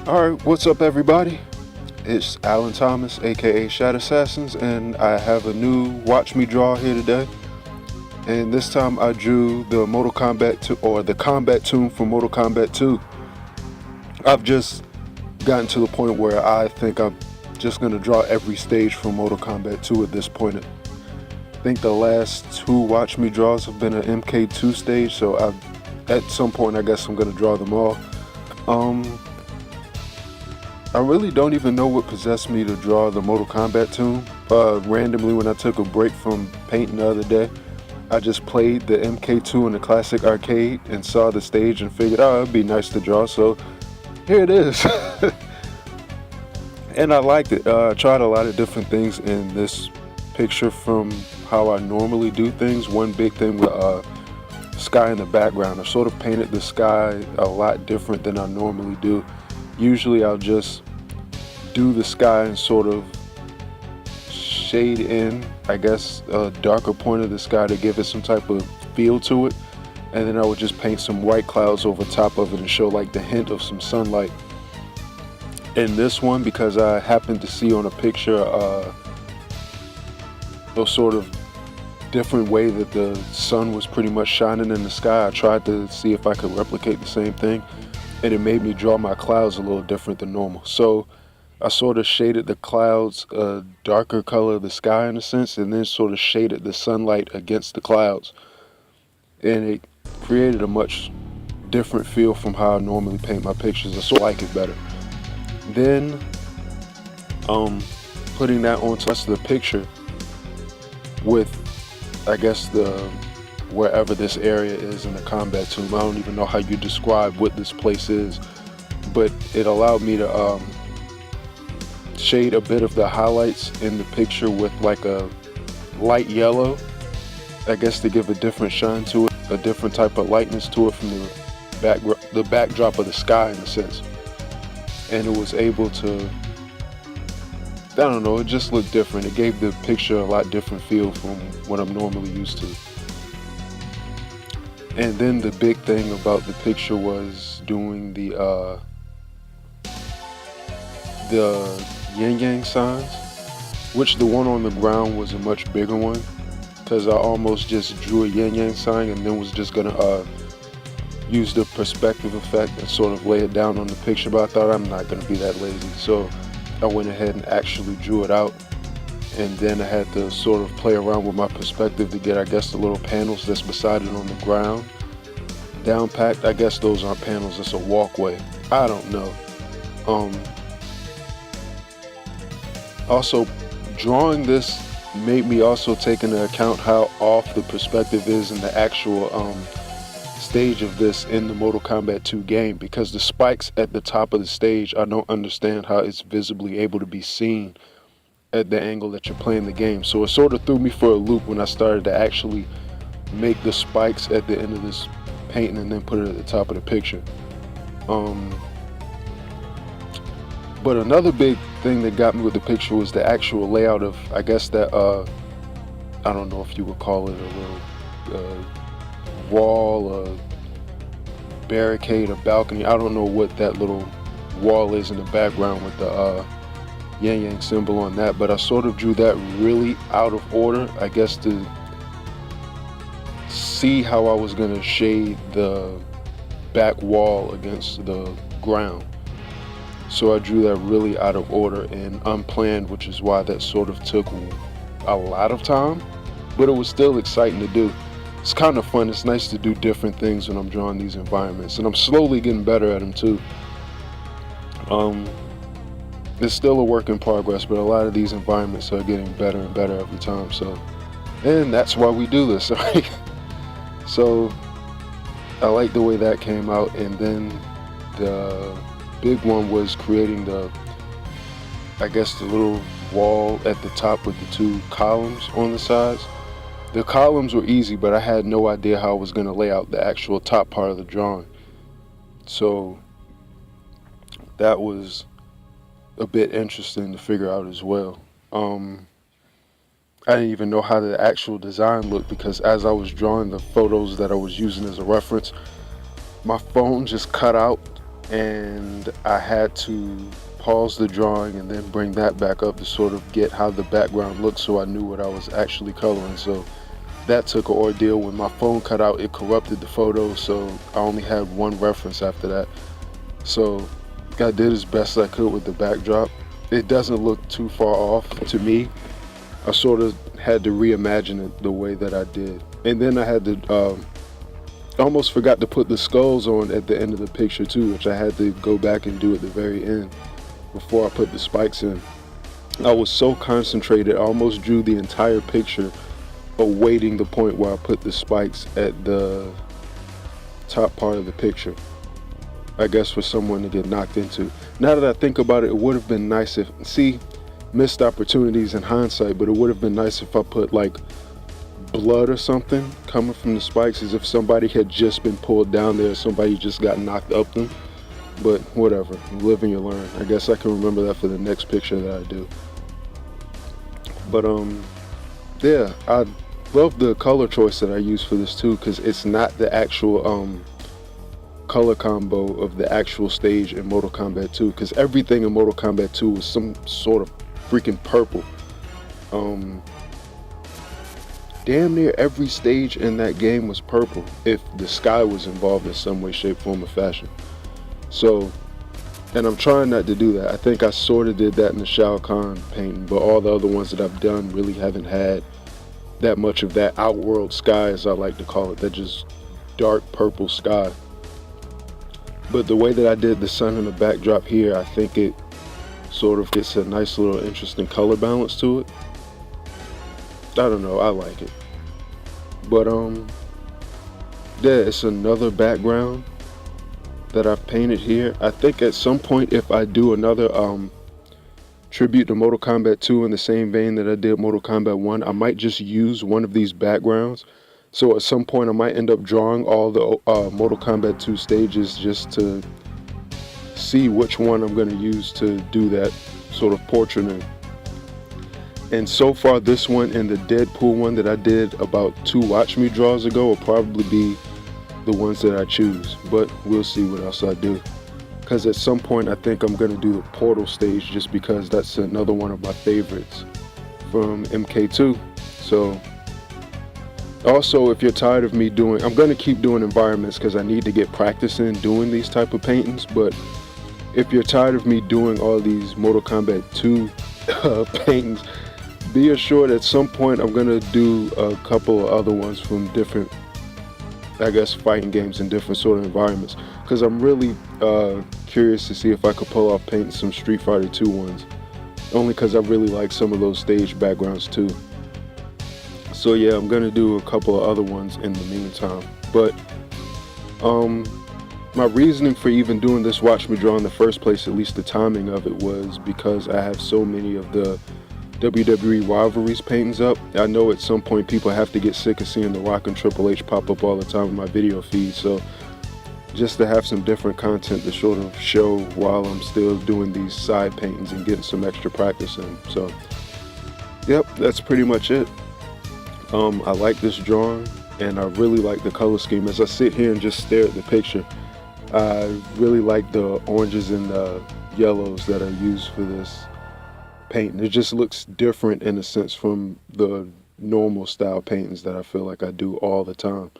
Alright, what's up everybody? It's Alan Thomas, aka Shadow Assassins, and I have a new Watch Me Draw here today. And this time I drew the Mortal Kombat 2, or the Kombat Tomb from Mortal Kombat 2. I've just gotten to the point where I think I'm just going to draw every stage from Mortal Kombat 2 at this point. I think the last two Watch Me Draws have been an MK2 stage, so at some point I guess I'm going to draw them all. I really don't even know what possessed me to draw the Mortal Kombat Tomb. Randomly, when I took a break from painting the other day, I just played the MK2 in the classic arcade and saw the stage and figured, oh, it'd be nice to draw, so here it is. And I liked it. I tried a lot of different things in this picture from how I normally do things. One big thing with sky in the background. I sort of painted the sky a lot different than I normally do. Usually I'll just do the sky and sort of shade in, I guess, a darker point of the sky to give it some type of feel to it. And then I would just paint some white clouds over top of it and show like the hint of some sunlight. In this one, because I happened to see on a picture a sort of different way that the sun was pretty much shining in the sky, I tried to see if I could replicate the same thing. And it made me draw my clouds a little different than normal. So I sort of shaded the clouds a darker color of the sky in a sense, and then sort of shaded the sunlight against the clouds. And it created a much different feel from how I normally paint my pictures. I sort of like it better. Then putting that onto the rest of the picture with, I guess, wherever this area is in the Kombat Tomb. I don't even know how you describe what this place is, but it allowed me to shade a bit of the highlights in the picture with like a light yellow, I guess, to give a different shine to it, a different type of lightness to it from the backdrop of the sky in a sense. And it was able to, I don't know, it just looked different. It gave the picture a lot different feel from what I'm normally used to. And then the big thing about the picture was doing the yin yang signs, which the one on the ground was a much bigger one, because I almost just drew a yin yang sign and then was just gonna use the perspective effect and sort of lay it down on the picture, but I thought I'm not gonna be that lazy, so I went ahead and actually drew it out. And then I had to sort of play around with my perspective to get, I guess, the little panels that's beside it on the ground down packed. I guess those aren't panels, it's a walkway. I don't know. Also, drawing this made me also take into account how off the perspective is in the actual stage of this in the Mortal Kombat 2 game, because the spikes at the top of the stage, I don't understand how it's visibly able to be seen at the angle that you're playing the game. So it sort of threw me for a loop when I started to actually make the spikes at the end of this painting and then put it at the top of the picture. But another big thing that got me with the picture was the actual layout of, I guess, that I don't know if you would call it a little wall, a barricade, a balcony. I don't know what that little wall is in the background with the yin yang symbol on that, but I sort of drew that really out of order, I guess, to see how I was going to shade the back wall against the ground. So I drew that really out of order and unplanned, which is why that sort of took a lot of time, but it was still exciting to do. It's kind of fun. It's nice to do different things when I'm drawing these environments, and I'm slowly getting better at them too. It's still a work in progress, but a lot of these environments are getting better and better every time. So, and that's why we do this, right? So I like the way that came out. And then the big one was creating I guess, the little wall at the top with the two columns on the sides. The columns were easy, but I had no idea how I was going to lay out the actual top part of the drawing. So that was a bit interesting to figure out as well. I didn't even know how the actual design looked, because as I was drawing the photos that I was using as a reference, my phone just cut out and I had to pause the drawing and then bring that back up to sort of get how the background looked so I knew what I was actually coloring. So that took an ordeal. When my phone cut out, it corrupted the photo, so I only had one reference after that. So I did as best I could with the backdrop. It doesn't look too far off to me. I sort of had to reimagine it the way that I did. And then I had to, almost forgot to put the skulls on at the end of the picture too, which I had to go back and do at the very end before I put the spikes in. I was so concentrated, I almost drew the entire picture awaiting the point where I put the spikes at the top part of the picture. I guess for someone to get knocked into. Now that I think about it, it would have been nice if, see, missed opportunities in hindsight, but it would have been nice if I put like blood or something coming from the spikes, as if somebody had just been pulled down there, somebody just got knocked up them. But whatever, you live and you learn. I guess I can remember that for the next picture that I do. But yeah, I love the color choice that I use for this too, because it's not the actual color combo of the actual stage in Mortal Kombat 2, because everything in Mortal Kombat 2 was some sort of freaking purple. Damn near every stage in that game was purple if the sky was involved in some way, shape, form, or fashion. So, and I'm trying not to do that. I think I sort of did that in the Shao Kahn painting, but all the other ones that I've done really haven't had that much of that outworld sky, as I like to call it, that just dark purple sky. But the way that I did the sun in the backdrop here, I think it sort of gets a nice little interesting color balance to it. I don't know, I like it. But yeah, it's another background that I've painted here. I think at some point, if I do another tribute to Mortal Kombat 2 in the same vein that I did Mortal Kombat 1, I might just use one of these backgrounds. So at some point I might end up drawing all the Mortal Kombat 2 stages just to see which one I'm going to use to do that sort of portrait in. And so far, this one and the Deadpool one that I did about 2 Watch Me draws ago will probably be the ones that I choose. But we'll see what else I do. Because at some point, I think I'm going to do the Portal stage, just because that's another one of my favorites from MK2. So, also, if you're tired of me doing, I'm going to keep doing environments because I need to get practice in doing these type of paintings. But if you're tired of me doing all these Mortal Kombat 2 paintings, be assured at some point I'm going to do a couple of other ones from different, I guess, fighting games in different sort of environments. Because I'm really curious to see if I could pull off painting some Street Fighter 2 ones. Only because I really like some of those stage backgrounds too. So yeah, I'm going to do a couple of other ones in the meantime. But my reasoning for even doing this Watch Me Draw in the first place, at least the timing of it, was because I have so many of the WWE Rivalries paintings up. I know at some point people have to get sick of seeing The Rock and Triple H pop up all the time in my video feed, so just to have some different content to sort of show while I'm still doing these side paintings and getting some extra practice in. So yep, that's pretty much it. I like this drawing and I really like the color scheme. As I sit here and just stare at the picture, I really like the oranges and the yellows that are used for this painting. It just looks different in a sense from the normal style paintings that I feel like I do all the time.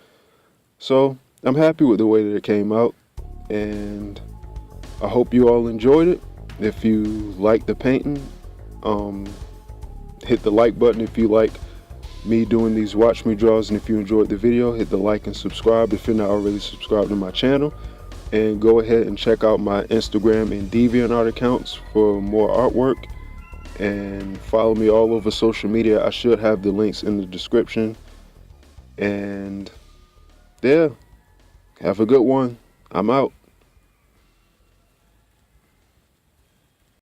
So I'm happy with the way that it came out, and I hope you all enjoyed it. If you like the painting, hit the like button if you like me doing these Watch Me draws, and if you enjoyed the video, hit the like and subscribe if you're not already subscribed to my channel. And go ahead and check out my Instagram and DeviantArt accounts for more artwork. And follow me all over social media. I should have the links in the description. And yeah, have a good one. I'm out.